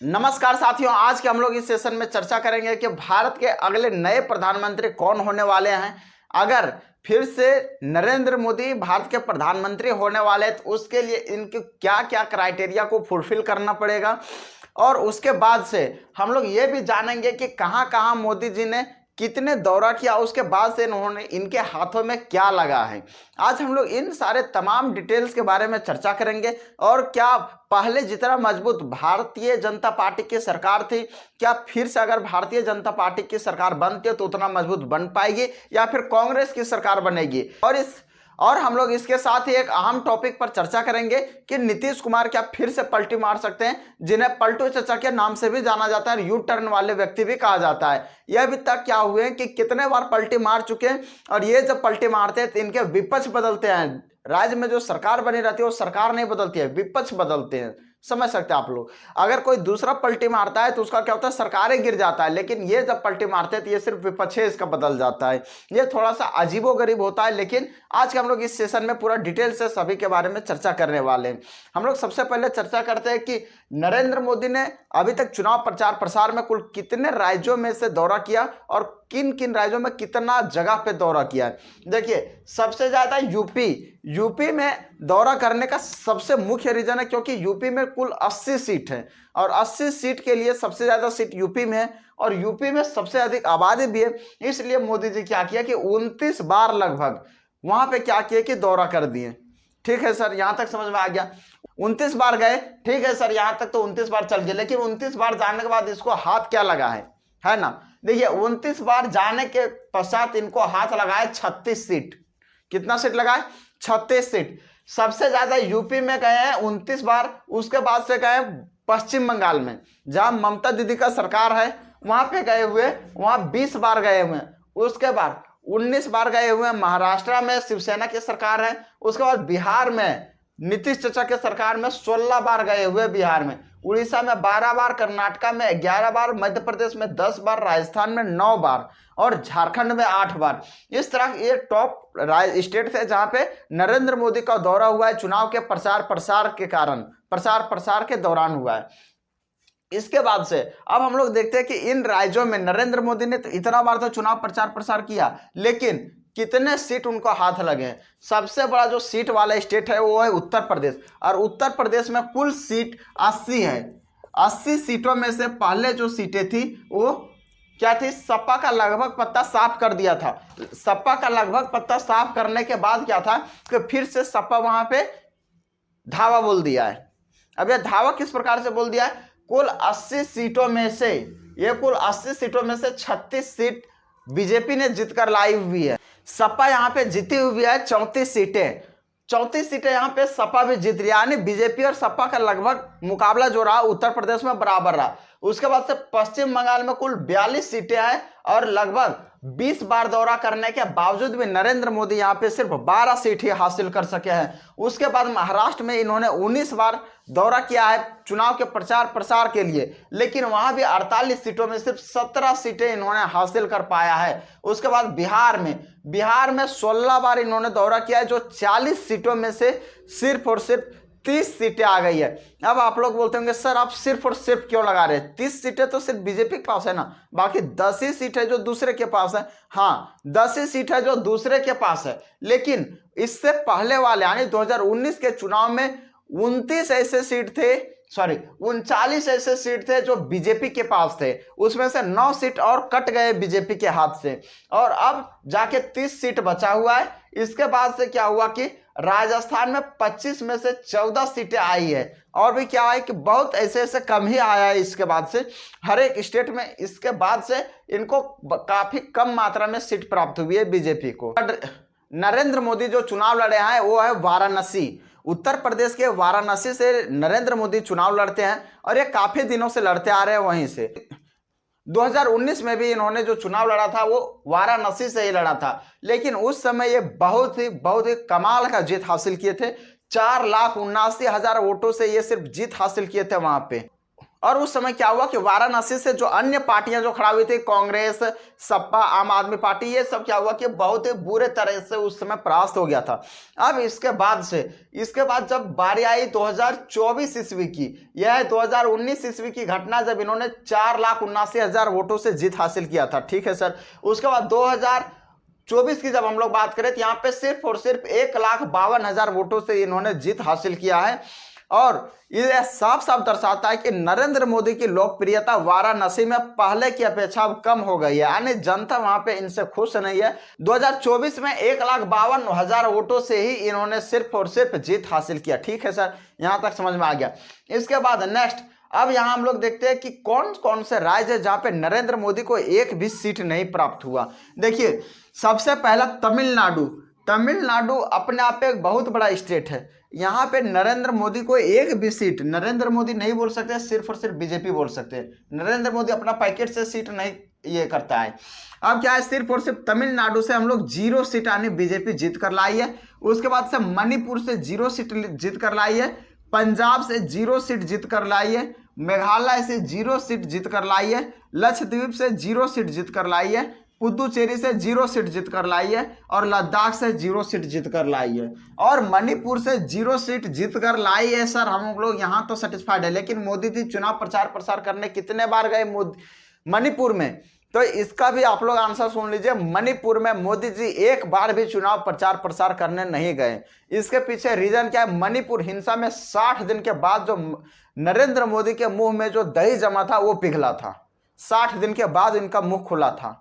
नमस्कार साथियों, आज के हम लोग इस सेशन में चर्चा करेंगे कि भारत के अगले नए प्रधानमंत्री कौन होने वाले हैं। अगर फिर से नरेंद्र मोदी भारत के प्रधानमंत्री होने वाले हैं तो उसके लिए इनके क्या क्या क्राइटेरिया को फुलफिल करना पड़ेगा, और उसके बाद से हम लोग ये भी जानेंगे कि कहां कहां मोदी जी ने कितने दौरा किया, उसके बाद से इन्होंने इनके हाथों में क्या लगा है। आज हम लोग इन सारे तमाम डिटेल्स के बारे में चर्चा करेंगे। और क्या पहले जितना मजबूत भारतीय जनता पार्टी की सरकार थी, क्या फिर से अगर भारतीय जनता पार्टी की सरकार बनती है तो उतना मजबूत बन पाएगी या फिर कांग्रेस की सरकार बनेगी। और हम लोग इसके साथ ही एक अहम टॉपिक पर चर्चा करेंगे कि नीतीश कुमार क्या फिर से पलटी मार सकते हैं, जिन्हें पलटू चचा के नाम से भी जाना जाता है, यू टर्न वाले व्यक्ति भी कहा जाता है। यह अभी तक क्या हुए हैं कि कितने बार पलटी मार चुके हैं, और ये जब पलटी मारते हैं तो इनके विपक्ष बदलते हैं। राज्य में जो सरकार बनी रहती है वो सरकार नहीं बदलती है, विपक्ष बदलते हैं। समझ सकते हैं आप लोग। अगर कोई दूसरा पलटी मारता है तो उसका क्या होता है, सरकारें गिर जाता है, लेकिन ये जब पलटी मारते हैं तो ये सिर्फ विपक्ष इसका बदल जाता है। ये थोड़ा सा अजीबोगरीब होता है, लेकिन आज के हम लोग इस सेशन में पूरा डिटेल से सभी के बारे में चर्चा करने वाले हैं। हम लोग सबसे पहले चर्चा करते हैं कि नरेंद्र मोदी ने अभी तक चुनाव प्रचार प्रसार में कुल कितने राज्यों में से दौरा किया और किन किन राज्यों में कितना जगह पे दौरा किया है। देखिए, सबसे ज्यादा यूपी में दौरा करने का सबसे मुख्य रीजन है क्योंकि यूपी में कुल 80 सीट है, और 80 सीट के लिए सबसे ज्यादा सीट यूपी में है, और यूपी में सबसे अधिक आबादी भी है। इसलिए मोदी जी क्या किया कि 29 बार लगभग वहां पे क्या किया कि दौरा कर दिए। ठीक है सर, यहां तक समझ में आ गया। 29 बार गए, ठीक है सर, यहां तक तो 29 बार चल गए, लेकिन 29 बार जाने के बाद इसको हाथ क्या लगा है ना। देखिए, 29 बार जाने के पश्चात इनको हाथ लगाए 36 सीट। कितना सीट लगाए? 36 सीट। सबसे ज्यादा यूपी में गए हैं 29 बार, उसके बाद से गए पश्चिम बंगाल में जहां ममता दीदी का सरकार है, वहां पे गए हुए, वहां 20 बार गए हुए हैं। उसके बाद 19 बार गए हुए हैं महाराष्ट्र में, शिवसेना की सरकार है। उसके बाद बिहार में नीतीश चचा के सरकार में 16 बार गए हुए बिहार में, उड़ीसा में 12 बार, कर्नाटका में 11 बार, मध्य प्रदेश में 10 बार, राजस्थान में 9 बार और झारखंड में 8 बार। इस तरह ये टॉप स्टेट थे जहां पे नरेंद्र मोदी का दौरा हुआ है, चुनाव के प्रचार प्रसार के दौरान हुआ है। इसके बाद से अब हम लोग देखते हैं कि इन राज्यों में नरेंद्र मोदी ने तो इतना बार तो चुनाव प्रचार प्रसार किया, लेकिन कितने सीट उनको हाथ लगे हैं। सबसे बड़ा जो सीट वाला स्टेट है वो है उत्तर प्रदेश, और उत्तर प्रदेश में कुल सीट 80 है। 80 सीटों में से पहले जो सीटें थी वो क्या थी, सपा का लगभग पत्ता साफ कर दिया था। सपा का लगभग पत्ता साफ करने के बाद क्या था कि फिर से सपा वहां पे धावा बोल दिया है। अब यह धावा किस प्रकार से बोल दिया है, कुल 80 सीटों में से, ये कुल 80 सीटों में से 36 सीट बीजेपी ने जीतकर लाई हुई है। सपा यहाँ पे जीती हुई है 34 सीटें। 34 सीटें यहाँ पे सपा भी जीत रही है, यानी बीजेपी और सपा का लगभग मुकाबला जो रहा उत्तर प्रदेश में बराबर रहा। उसके बाद से पश्चिम बंगाल में कुल 42 सीटें हैं, और लगभग 20 बार दौरा करने के बावजूद भी नरेंद्र मोदी यहाँ पे सिर्फ 12 सीट ही हासिल कर सके हैं। उसके बाद महाराष्ट्र में इन्होंने 19 बार दौरा किया है चुनाव के प्रचार प्रसार के लिए, लेकिन वहां भी 48 सीटों में सिर्फ 17 सीटें इन्होंने हासिल कर पाया है। उसके बाद बिहार में 16 बार इन्होंने दौरा किया है, जो 40 सीटों में से सिर्फ और सिर्फ 30 सीटें आ गई है। अब आप लोग बोलते होंगे सर आप सिर्फ और सिर्फ क्यों लगा रहे हैं, 30 सीटें तो सिर्फ बीजेपी के पास है ना, बाकी 10 ही सीट है जो दूसरे के पास है। हाँ, 10 ही सीट है जो दूसरे के पास है, लेकिन इससे पहले वाले यानी 2019 के चुनाव में 29 ऐसे सीट थे, 39 ऐसे सीट थे जो बीजेपी के पास थे। उसमें से 9 सीट और कट गए बीजेपी के हाथ से, और अब जाके 30 सीट बचा हुआ है। इसके बाद से क्या हुआ कि राजस्थान में 25 में से 14 सीटें आई है, और भी क्या है कि बहुत ऐसे कम ही आया है। इसके बाद से हर एक स्टेट में इसके बाद से इनको काफी कम मात्रा में सीट प्राप्त हुई है बीजेपी को। नरेंद्र मोदी जो चुनाव लड़े हैं वो है वाराणसी, उत्तर प्रदेश के वाराणसी से नरेंद्र मोदी चुनाव लड़ते हैं, और ये काफी दिनों से लड़ते आ रहे हैं वहीं से। 2019 में भी इन्होंने जो चुनाव लड़ा था वो वाराणसी से ही लड़ा था, लेकिन उस समय ये बहुत ही कमाल का जीत हासिल किए थे। 4,79,000 वोटों से ये सिर्फ जीत हासिल किए थे वहां पे। और उस समय क्या हुआ कि वाराणसी से जो अन्य पार्टियां जो खड़ा हुई थी, कांग्रेस, सपा, आम आदमी पार्टी, ये सब क्या हुआ कि बहुत ही बुरे तरह से उस समय परास्त हो गया था। अब इसके बाद जब बारी आई 2024 ईस्वी की, यह 2019 ईस्वी की घटना, जब इन्होंने 4,79,000 वोटों से जीत हासिल किया था। ठीक है सर। उसके बाद 2024 की जब हम लोग बात करें तो यहाँ पे सिर्फ और सिर्फ 1,52,000 वोटों से इन्होंने जीत हासिल किया है। और ये साफ साफ दर्शाता है कि नरेंद्र मोदी की लोकप्रियता वाराणसी में पहले की अपेक्षा अब कम हो गई है, यानी जनता वहां पे इनसे खुश नहीं है। 2024 में 1,52,000 वोटों से ही इन्होंने सिर्फ और सिर्फ जीत हासिल किया। ठीक है सर, यहां तक समझ में आ गया। इसके बाद नेक्स्ट, अब यहां हम लोग देखते हैं कि कौन कौन से राज्य है जहां पे नरेंद्र मोदी को एक भी सीट नहीं प्राप्त हुआ। देखिए, सबसे पहला तमिलनाडु अपने आप में एक बहुत बड़ा स्टेट है। यहाँ पे नरेंद्र मोदी को एक भी सीट, नरेंद्र मोदी नहीं बोल सकते, सिर्फ और सिर्फ बीजेपी बोल सकते हैं। नरेंद्र मोदी अपना पैकेट से सीट नहीं ये करता है। अब क्या है, सिर्फ और सिर्फ तमिलनाडु से हम लोग 0 सीट आने बीजेपी जीत कर लाई है। उसके बाद से मणिपुर से 0 सीट जीत कर लाई है, पंजाब से 0 सीट जीत कर लाई है, मेघालय से 0 सीट जीत कर लाई है, लक्षद्वीप से 0 सीट जीत कर लाई है, पुदुचेरी से 0 सीट जीत कर लाई है, और लद्दाख से 0 सीट जीत कर लाई है, और मणिपुर से 0 सीट जीत कर लाई है। सर हम लोग यहाँ तो सेटिस्फाइड है, लेकिन मोदी जी चुनाव प्रचार करने कितने बार गए मणिपुर में? तो इसका भी आप लोग आंसर सुन लीजिए। मणिपुर में मोदी जी एक बार भी चुनाव प्रचार करने नहीं गए। इसके पीछे रीजन क्या है? मणिपुर हिंसा में 60 दिन के बाद जो नरेंद्र मोदी के मुंह में जो दही जमा था वो पिघला था। 60 दिन के बाद इनका मुंह खुला था।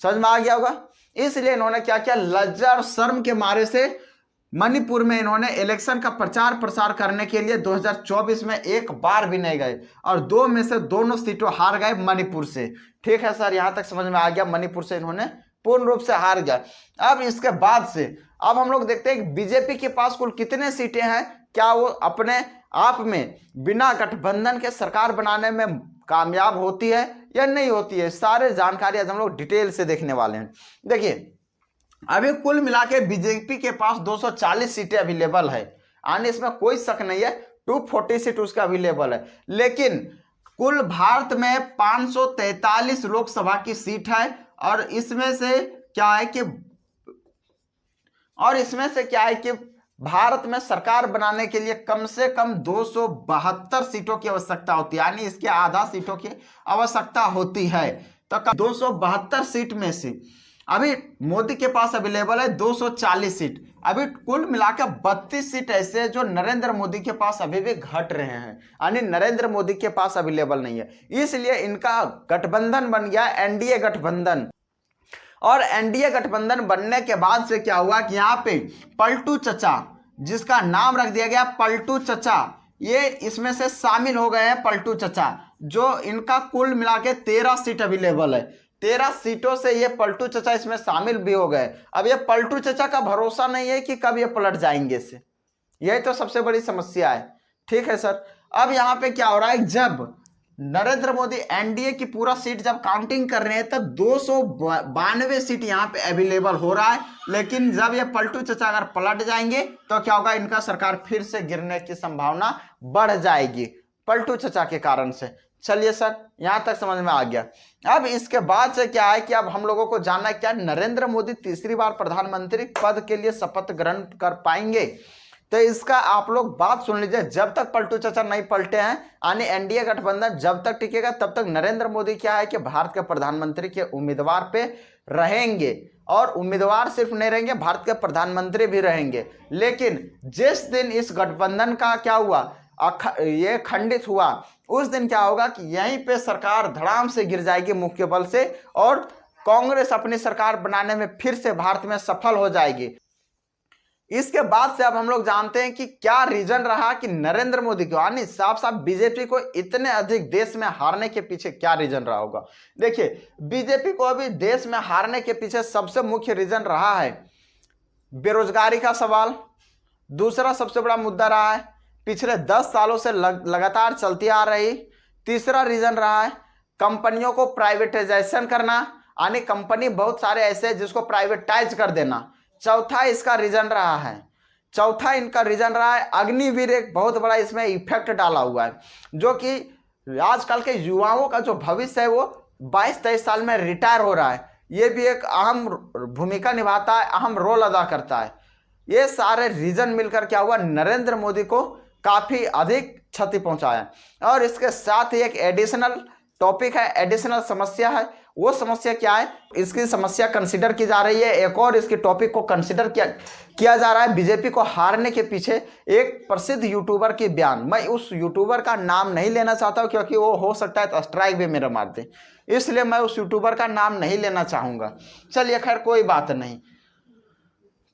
समझ में आ गया होगा। इसलिए इन्होंने क्या किया, लज्जा और शर्म के मारे से मणिपुर में इन्होंने इलेक्शन का प्रचार करने के लिए 2024 में एक बार भी नहीं गए, और 2 में से दोनों सीटों हार गए मणिपुर से। ठीक है सर, यहां तक समझ में आ गया। मणिपुर से इन्होंने पूर्ण रूप से हार गया। अब इसके बाद से अब हम लोग देखते हैं बीजेपी के पास कुल कितने सीटें हैं, क्या वो अपने आप में बिना गठबंधन के सरकार बनाने में कामयाब होती है या नहीं होती है। सारे जानकारी आज हम लोग डिटेल से देखने वाले हैं। देखिए, अभी कुल मिला के बीजेपी के पास 240 सीटें अवेलेबल है, यानी इसमें कोई शक नहीं है 240 सीट उसका अवेलेबल है। लेकिन कुल भारत में 543 लोकसभा की सीट है, और इसमें से क्या है कि भारत में सरकार बनाने के लिए कम से कम 272 सीटों की आवश्यकता होती है, यानी इसके आधा सीटों की आवश्यकता होती है। तो 272 सीट में से अभी मोदी के पास अवेलेबल है 240 सीट। अभी कुल मिलाकर 32 सीट ऐसे हैं जो नरेंद्र मोदी के पास अभी भी घट रहे हैं, यानी नरेंद्र मोदी के पास अवेलेबल नहीं है। इसलिए इनका गठबंधन बन गया एनडीए गठबंधन। और एनडीए गठबंधन बनने के बाद से क्या हुआ कि यहाँ पे पलटू चचा, जिसका नाम रख दिया गया पलटू चचा, ये इसमें से शामिल हो गए हैं। पलटू चचा जो इनका कुल मिला के 13 सीट अवेलेबल है, 13 सीटों से ये पलटू चचा इसमें शामिल भी हो गए। अब ये पलटू चचा का भरोसा नहीं है कि कब ये पलट जाएंगे इससे, यही तो सबसे बड़ी समस्या है। ठीक है सर। अब यहाँ पे क्या हो रहा है, जब नरेंद्र मोदी एनडीए की पूरा सीट जब काउंटिंग कर रहे हैं तब 292 सीट यहाँ पे अवेलेबल हो रहा है। लेकिन जब ये पलटू चचा अगर पलट जाएंगे तो क्या होगा, इनका सरकार फिर से गिरने की संभावना बढ़ जाएगी पलटू चचा के कारण से। चलिए सर, यहां तक समझ में आ गया। अब इसके बाद से क्या है कि अब हम लोगों को जानना है क्या नरेंद्र मोदी तीसरी बार प्रधानमंत्री पद के लिए शपथ ग्रहण कर पाएंगे। तो इसका आप लोग बात सुन लीजिए, जब तक पलटू चचा नहीं पलटे हैं, यानी एनडीए गठबंधन जब तक टिकेगा तब तक नरेंद्र मोदी क्या है कि भारत के प्रधानमंत्री के उम्मीदवार पे रहेंगे। और उम्मीदवार सिर्फ नहीं रहेंगे, भारत के प्रधानमंत्री भी रहेंगे। लेकिन जिस दिन इस गठबंधन का क्या हुआ, ये खंडित हुआ, उस दिन क्या होगा कि यहीं पे सरकार धड़ाम से गिर जाएगी मुख्य बल से, और कांग्रेस अपनी सरकार बनाने में फिर से भारत में सफल हो जाएगी। इसके बाद से अब हम लोग जानते हैं कि क्या रीजन रहा कि नरेंद्र मोदी को, यानी साफ साफ बीजेपी को इतने अधिक देश में हारने के पीछे क्या रीजन रहा होगा। देखिए, बीजेपी को अभी देश में हारने के पीछे सबसे मुख्य रीजन रहा है बेरोजगारी का सवाल। दूसरा सबसे बड़ा मुद्दा रहा है पिछले 10 सालों से लगातार चलती आ रही। तीसरा रीजन रहा है कंपनियों को प्राइवेटाइजेशन करना, यानी कंपनी बहुत सारे ऐसे हैं जिसको प्राइवेटाइज कर देना। चौथा इनका रीजन रहा है अग्निवीर, एक बहुत बड़ा इसमें इफेक्ट डाला हुआ है, जो कि आजकल के युवाओं का जो भविष्य है वो 22-23 साल में रिटायर हो रहा है, ये भी एक अहम भूमिका निभाता है, अहम रोल अदा करता है। ये सारे रीजन मिलकर क्या हुआ, नरेंद्र मोदी को काफी अधिक क्षति पहुंचाया। और इसके साथ ही एक एडिशनल टॉपिक है, एडिशनल समस्या है। वो समस्या क्या है, इसकी समस्या कंसिडर की जा रही है। एक और इसके टॉपिक को कंसिडर किया जा रहा है, बीजेपी को हारने के पीछे एक प्रसिद्ध यूट्यूबर की बयान। मैं उस यूट्यूबर का नाम नहीं लेना चाहता हूं, क्योंकि वो हो सकता है तो स्ट्राइक भी मेरा मार दे, इसलिए मैं उस यूट्यूबर का नाम नहीं लेना चाहूंगा। चलिए खैर कोई बात नहीं,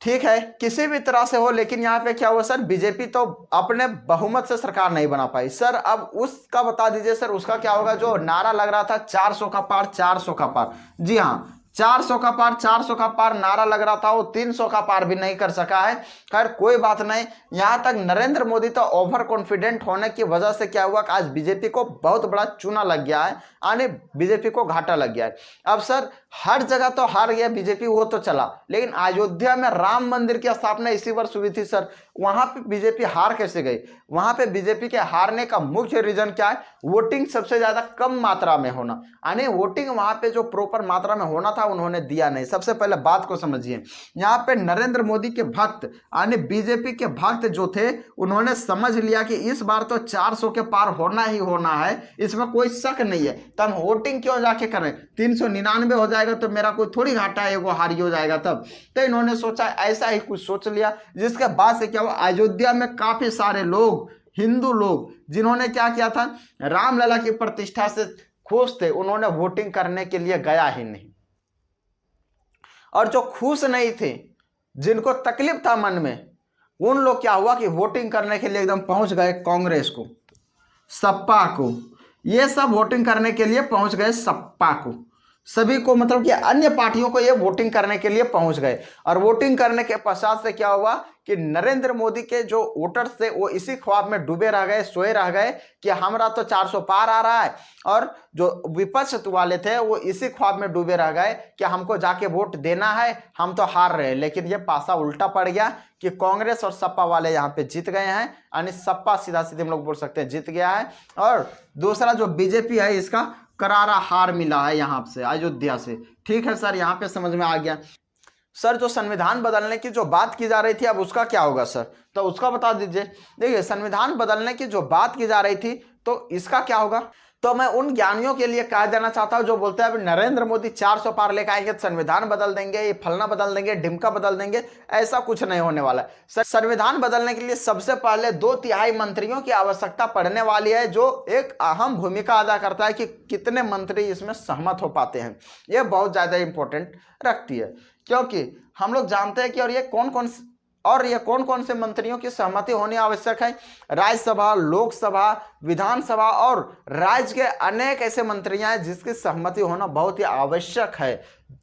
ठीक है, किसी भी तरह से हो। लेकिन यहाँ पे क्या हुआ सर, बीजेपी तो अपने बहुमत से सरकार नहीं बना पाई सर। अब उसका बता दीजिए सर, उसका क्या होगा। जो नारा लग रहा था 400 का पार, 400 का पार, जी हाँ 400 का पार, 400 का पार नारा लग रहा था, वो 300 का पार भी नहीं कर सका है। खैर कोई बात नहीं, यहाँ तक नरेंद्र मोदी तो ओवर कॉन्फिडेंट होने की वजह से क्या हुआ कि आज बीजेपी को बहुत बड़ा चूना लग गया है, यानी बीजेपी को घाटा लग गया है। अब सर हर जगह तो हार गया बीजेपी, वो तो चला, लेकिन अयोध्या में राम मंदिर की स्थापना इसी वर्ष हुई थी सर, वहां पे बीजेपी हार कैसे गई। वहां पे बीजेपी के हारने का मुख्य रीजन क्या है, वोटिंग सबसे ज्यादा कम मात्रा में होना, यानी वोटिंग वहां पे जो प्रॉपर मात्रा में होना था उन्होंने दिया नहीं। सबसे पहले बात को समझिए, यहाँ पे नरेंद्र मोदी के भक्त यानी बीजेपी के भक्त जो थे, उन्होंने समझ लिया कि इस बार तो 400 के पार होना ही होना है, इसमें कोई शक नहीं है, तो हम वोटिंग क्यों जाके करें, 399 हो जाएगा तो मेरा कोई थोड़ी घाटा है, वो हारी हो जाएगा तब। तो इन्होंने सोचा, ऐसा ही कुछ सोच लिया, जिसके बाद से क्या हुआ, अयोध्या में काफी सारे लोग, हिंदू लोग जिन्होंने क्या किया था, रामलला की प्रतिष्ठा से खुश थे, उन्होंने वोटिंग करने के लिए गया ही नहीं। और जो खुश नहीं थे, जिनको तकलीफ था मन में, उन लोग क्या हुआ कि वोटिंग करने के लिए एकदम पहुंच गए कांग्रेस को, सपा को, ये सब वोटिंग करने के लिए पहुंच गए सपा को, सभी को, मतलब कि अन्य पार्टियों को ये वोटिंग करने के लिए पहुंच गए। और वोटिंग करने के पश्चात से क्या हुआ कि नरेंद्र मोदी के जो वोटर्स थे वो इसी ख्वाब में डूबे रह गए, सोए रह गए कि हमारा तो 400 पार आ रहा है, और जो विपक्ष वाले थे वो इसी ख्वाब में डूबे रह गए कि हमको जाके वोट देना है, हम तो हार रहे हैं। लेकिन ये पासा उल्टा पड़ गया कि कांग्रेस और सपा वाले यहाँ पे जीत गए हैं, यानी सपा सीधा सीधे हम लोग बोल सकते हैं जीत गया है। और दूसरा जो बीजेपी है, इसका करारा हार मिला है यहाँ से, अयोध्या से। ठीक है सर, यहाँ पे समझ में आ गया। सर जो संविधान बदलने की जो बात की जा रही थी, अब उसका क्या होगा सर, तो उसका बता दीजिए। देखिए संविधान बदलने की जो बात की जा रही थी, तो इसका क्या होगा। तो मैं उन ज्ञानियों के लिए कह देना चाहता हूं जो बोलते हैं अभी नरेंद्र मोदी 400 पार लेकर आएंगे तो संविधान बदल देंगे, ये फलना बदल देंगे, ढिमका बदल देंगे, ऐसा कुछ नहीं होने वाला है। संविधान बदलने के लिए सबसे पहले 2/3 मंत्रियों की आवश्यकता पड़ने वाली है, जो एक अहम भूमिका अदा करता है कि कितने मंत्री इसमें सहमत हो पाते हैं। ये बहुत ज्यादा इंपॉर्टेंट रखती है, क्योंकि हम लोग जानते हैं कि ये कौन कौन से मंत्रियों की सहमति होनी आवश्यक है। राज्यसभा, लोकसभा, विधानसभा और राज्य के अनेक ऐसे मंत्रियां हैं जिसकी सहमति होना बहुत ही आवश्यक है,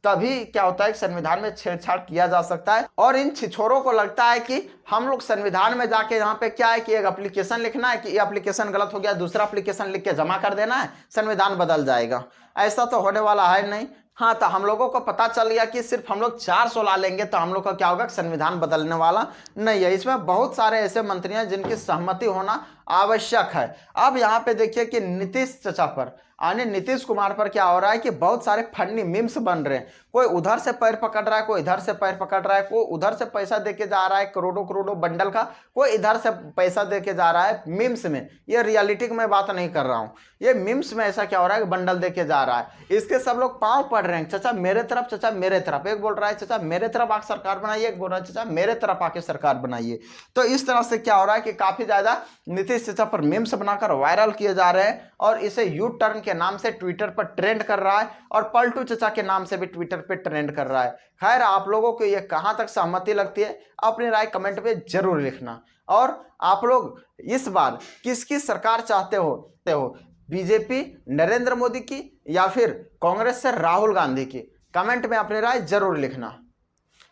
तभी क्या होता है कि संविधान में छेड़छाड़ किया जा सकता है। और इन छिछोरों को लगता है कि हम लोग संविधान में जाके यहाँ पे क्या है कि एक एप्लीकेशन लिखना है कि ये एप्लीकेशन गलत हो गया, दूसरा एप्लीकेशन लिख के जमा कर देना है, संविधान बदल जाएगा। ऐसा तो होने वाला है नहीं। हाँ, तो हम लोगों को पता चल गया कि सिर्फ हम लोग 400 ला लेंगे तो हम लोग का क्या होगा, संविधान बदलने वाला नहीं है। इसमें बहुत सारे ऐसे मंत्री हैं जिनकी सहमति होना आवश्यक है। अब यहाँ पे देखिए कि नीतीश चाचा पर, यानी नीतीश कुमार पर क्या हो रहा है कि बहुत सारे फनी मीम्स बन रहे हैं। कोई उधर से पैर पकड़ रहा है, कोई इधर से पैर पकड़ रहा है, कोई उधर से पैसा देके जा रहा है करोड़ों करोड़ों बंडल का, कोई इधर से पैसा देके जा रहा है मीम्स में। ये रियलिटी की मैं बात नहीं कर रहा हूँ, ये मीम्स में ऐसा क्या हो रहा है, बंडल देके जा रहा है। इसके सब लोग पांव पड़ रहे हैं, चाचा मेरे तरफ, चाचा मेरे तरफ। एक बोल रहा है चाचा मेरे तरफ आके सरकार बनाइए, एक बोल रहा है चाचा मेरे तरफ आके सरकार बनाइए। तो इस तरह से क्या हो रहा है कि काफी ज्यादा नीतीश चाचा पर मीम्स बनाकर वायरल किए जा रहे हैं, और इसे यू टर्न के नाम से ट्विटर पर ट्रेंड कर रहा है, और पलटू चाचा के नाम से भी ट्विटर पे ट्रेंड कर रहा है। खैर आप लोगों को ये कहां तक सहमति लगती है, अपनी राय कमेंट पे जरूर लिखना। और आप लोग इस बार किसकी सरकार चाहते हो, बीजेपी नरेंद्र मोदी की या फिर कांग्रेस से राहुल गांधी की, कमेंट में अपनी राय जरूर लिखना।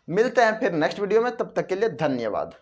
मिलते हैं फिर नेक्स्ट वीडियो में, तब तक के लिए धन्यवाद।